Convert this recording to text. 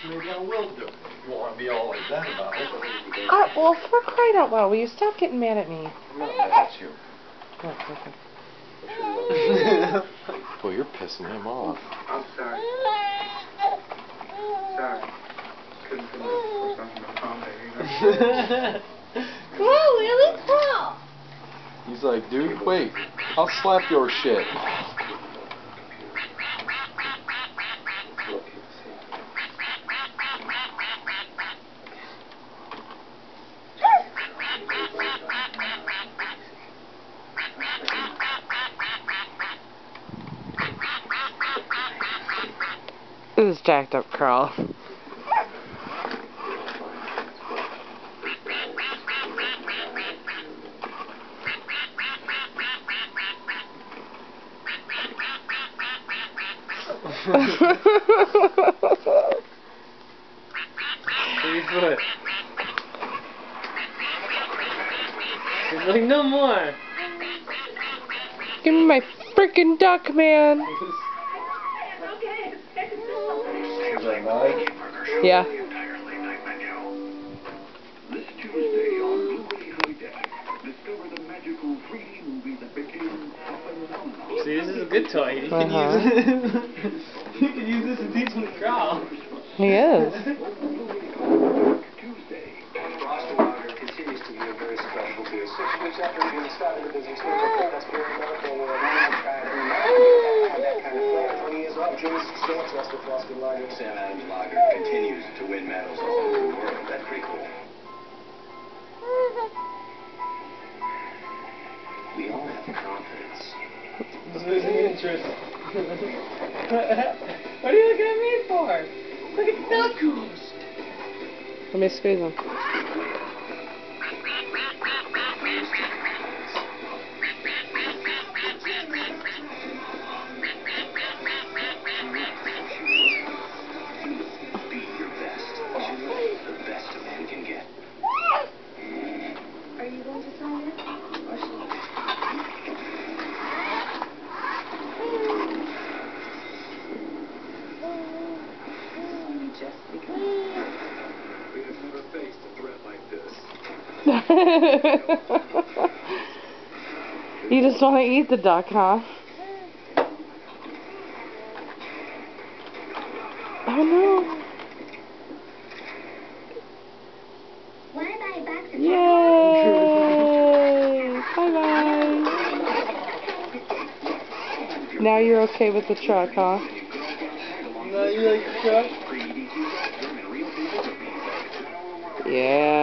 Maybe I will do it. You want to be all like that about it. Well, for crying out loud, will you stop getting mad at me? I'm not mad at you. Oh, okay. Boy, you're pissing him off. I'm sorry. Sorry. Couldn't finish for something to accommodate. Come on, Lily, crawl. He's like, dude, wait. I'll slap your shit. This is jacked up Carl. He's like, no more. Give me my freaking duck, man. Is that mine? Yeah. This Tuesday on Blu-ray High-Def, discover the magical 3D movie that became a phenomenon. See, this is a good toy. You can use it. You can use this to teach him to crawl. He is. Tuesday. Lager continues to be a very special beer. 6 weeks after we started the business, that's very medical. We're that kind of flavor. 20 years old, Jim's Stance, that's the Frosty Lager. Sam Adams Lager continues to win medals all over the world. That's pretty cool. We all have confidence. He's losing interest. What are you looking at me for? Look at the knuckles. Let me squeeze him. Be your best. The best a man can get. Are you going to sign it? Just because. We have never faced a threat like this. You just want to eat the duck, huh? Oh no. Want to buy a box of Yay! Bye bye. Now you're okay with the truck, huh? No, you like the truck? Yeah.